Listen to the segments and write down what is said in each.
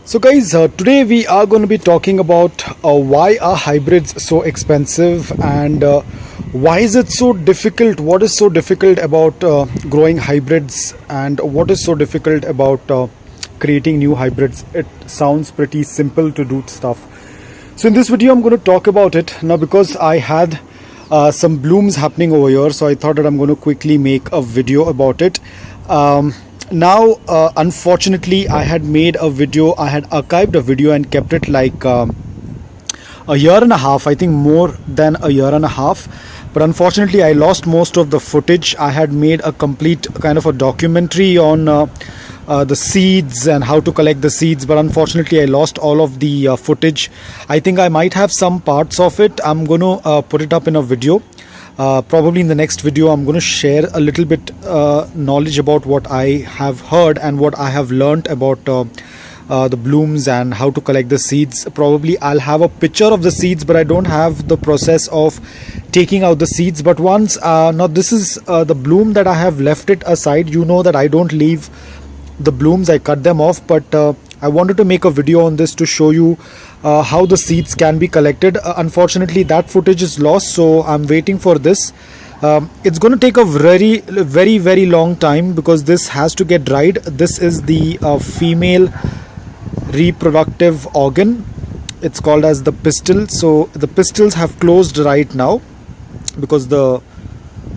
So guys, today we are going to be talking about why are hybrids so expensive, and why is it so difficult, what is so difficult about growing hybrids, and what is so difficult about creating new hybrids. It sounds pretty simple to do stuff. So in this video I'm going to talk about it. Now because I had some blooms happening over here, so I thought that I'm going to quickly make a video about it. Now unfortunately I had made a video, I had archived a video and kept it like a year and a half, I think more than a year and a half, but unfortunately I lost most of the footage. I had made a complete kind of a documentary on the seeds and how to collect the seeds, but unfortunately I lost all of the footage. I think I might have some parts of it. I'm going to put it up in a video. Probably in the next video I'm going to share a little bit knowledge about what I have heard and what I have learnt about the blooms and how to collect the seeds. Probably I'll have a picture of the seeds, but I don't have the process of taking out the seeds. But once now this is the bloom that I have left it aside. You know that I don't leave the blooms, I cut them off, but I wanted to make a video on this to show you how the seeds can be collected. Unfortunately that footage is lost, so I'm waiting for this. It's going to take a very long time because this has to get dried. This is the female reproductive organ. It's called as the pistil. So the pistils have closed right now because the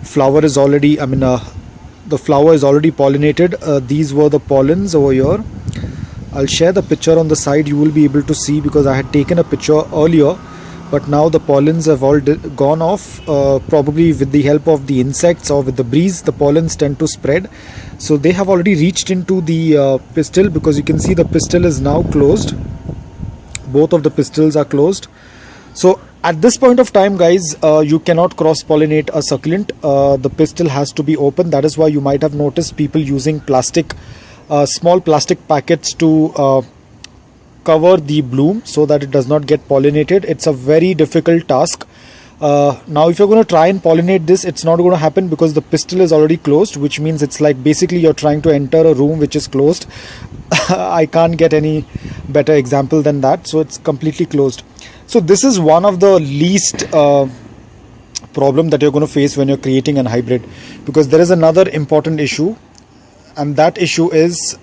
flower is already, the flower is already pollinated. These were the pollens over here. I'll share the picture on the side, you will be able to see, because I had taken a picture earlier, but now the pollens have all gone off. Probably with the help of the insects or with the breeze, the pollens tend to spread. So they have already reached into the pistil, because you can see the pistil is now closed. Both of the pistils are closed. So at this point of time guys, you cannot cross-pollinate a succulent. The pistil has to be open. That is why you might have noticed people using plastic, small plastic packets to cover the bloom so that it does not get pollinated. It's a very difficult task. Now if you're going to try and pollinate this, it's not going to happen because the pistil is already closed, which means it's like basically you're trying to enter a room which is closed. I can't get any better example than that. So it's completely closed. So this is one of the least problem that you're going to face when you're creating an hybrid, because there is another important issue, and that issue is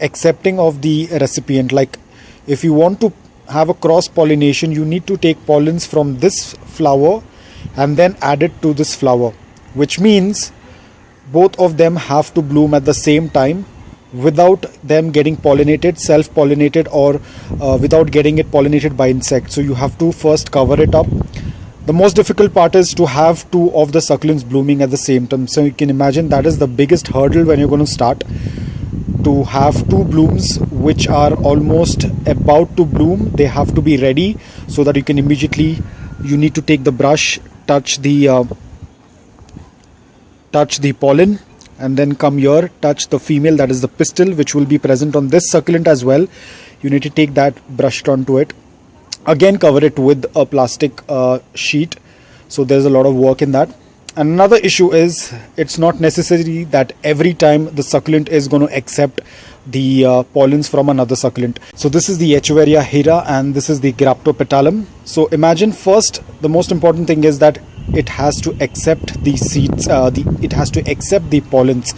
accepting of the recipient. Like if you want to have a cross pollination, you need to take pollens from this flower and then add it to this flower, which means both of them have to bloom at the same time without them getting pollinated, self-pollinated, or without getting it pollinated by insects. So you have to first cover it up. The most difficult part is to have two of the succulents blooming at the same time. So you can imagine that is the biggest hurdle when you're going to start. To have two blooms which are almost about to bloom, they have to be ready so that you can immediately, you need to take the brush, touch the pollen, and then come here, touch the female, that is the pistil, which will be present on this succulent as well. You need to take that, brushed onto it. Again cover it with a plastic sheet. So there's a lot of work in that. And another issue is it's not necessary that every time the succulent is going to accept the pollens from another succulent. So this is the Echeveria hera and this is the Graptopelaum. So imagine first, the most important thing is that it has to accept the seeds, it has to accept the pollens.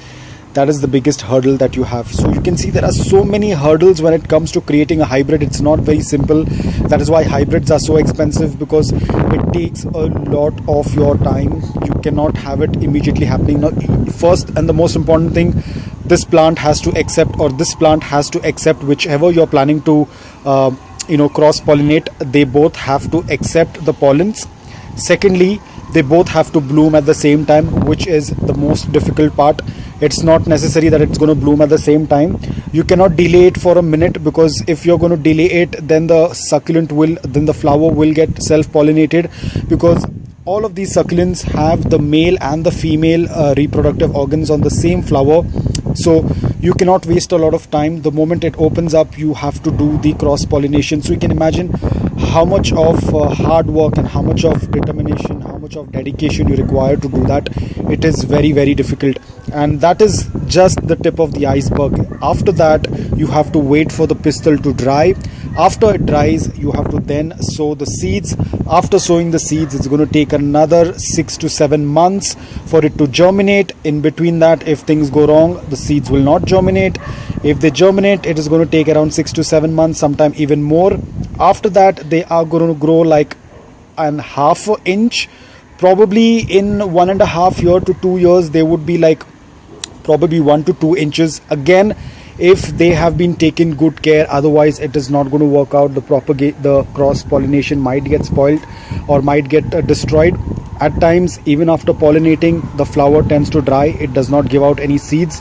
That is the biggest hurdle that you have. So you can see there are so many hurdles when it comes to creating a hybrid. It's not very simple. That is why hybrids are so expensive, because it takes a lot of your time. You cannot have it immediately happening. Now, first and the most important thing, this plant has to accept, or this plant has to accept whichever you're planning to cross pollinate. They both have to accept the pollens. Secondly, they both have to bloom at the same time, which is the most difficult part. It's not necessary that it's going to bloom at the same time. You cannot delay it for a minute, because if you're going to delay it, then the flower will get self-pollinated, because all of these succulents have the male and the female reproductive organs on the same flower. So you cannot waste a lot of time. The moment it opens up, you have to do the cross pollination. So you can imagine how much of hard work and how much of determination, how much much of dedication you require to do that. It is very, very difficult, and that is just the tip of the iceberg. After that, you have to wait for the pistil to dry. After it dries, you have to then sow the seeds. After sowing the seeds, it's going to take another 6 to 7 months for it to germinate. In between that, if things go wrong, the seeds will not germinate. If they germinate, it is going to take around 6 to 7 months, sometime even more. After that, they are going to grow like an half an inch. Probably in 1.5 year to 2 years, they would be like probably 1 to 2 inches. Again, if they have been taken good care, otherwise it is not going to work out. The cross pollination might get spoiled or might get destroyed. At times, even after pollinating, the flower tends to dry. It does not give out any seeds.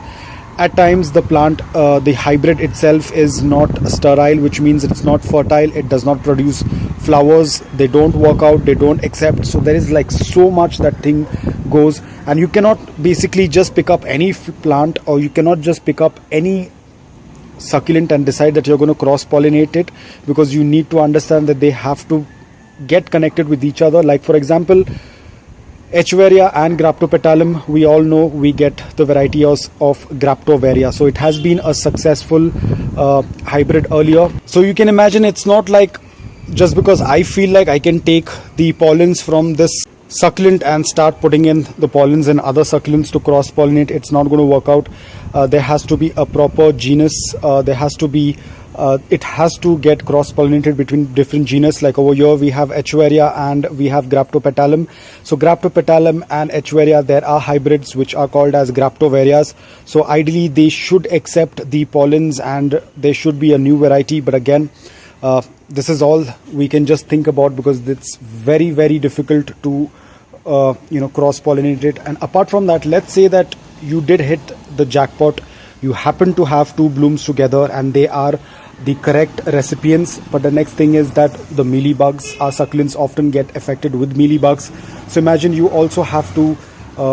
At times, the plant, the hybrid itself is not sterile, which means it's not fertile. It does not produce flowers. They don't work out. They don't accept. So there is like so much that thing goes, and you cannot basically just pick up any plant, or you cannot just pick up any succulent and decide that you're going to cross pollinate it, because you need to understand that they have to get connected with each other. Like for example, Echeveria and Graptopelaum, we all know we get the varieties of Graptoveria. So it has been a successful hybrid earlier. So you can imagine, it's not like just because I feel like I can take the pollens from this succulent and start putting in the pollens in other succulents to cross pollinate. It's not going to work out. There has to be a proper genus. There has to be it has to get cross-pollinated between different genus. Like over here we have Echeveria and we have Graptopelaum. So Graptopelaum and Echeveria, there are hybrids which are called as Graptoverias. So ideally they should accept the pollens and there should be a new variety. But again, this is all we can just think about, because it's very, very difficult to cross-pollinate it. And apart from that, let's say that you did hit the jackpot. You happen to have two blooms together and they are the correct recipients, but the next thing is that the mealybugs, our succulents often get affected with mealybugs. So imagine you also have to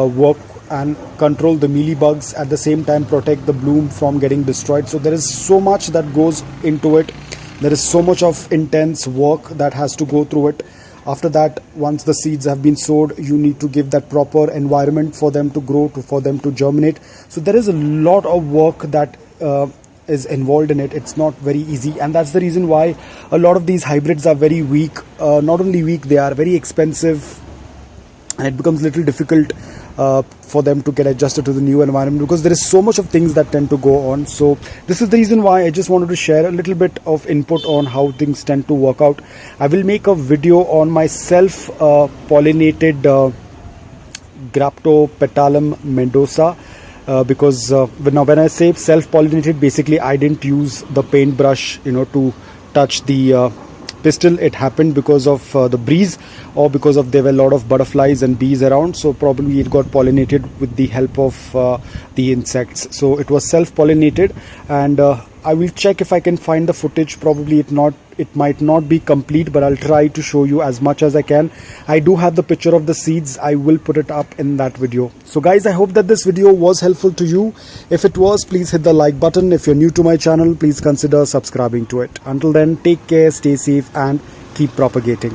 work and control the mealybugs, at the same time protect the bloom from getting destroyed. So there is so much that goes into it. There is so much of intense work that has to go through it. After that, once the seeds have been sowed, you need to give that proper environment for them to grow, for them to germinate. So there is a lot of work that is involved in it. It's not very easy, and that's the reason why a lot of these hybrids are very weak. Not only weak, they are very expensive, and it becomes a little difficult for them to get adjusted to the new environment, because there is so much of things that tend to go on. So this is the reason why I just wanted to share a little bit of input on how things tend to work out. I will make a video on my self pollinated Graptopelaum mendoza, because now when I say self pollinated, basically I didn't use the paintbrush to touch the pistil. It happened because of the breeze, or because of there were a lot of butterflies and bees around. So probably it got pollinated with the help of the insects. So it was self-pollinated, and I will check if I can find the footage. Probably it might not be complete, but I'll try to show you as much as I can. I do have the picture of the seeds. I will put it up in that video. So guys, I hope that this video was helpful to you. If it was, please hit the like button. If you're new to my channel, please consider subscribing to it. Until then, take care, stay safe, and keep propagating.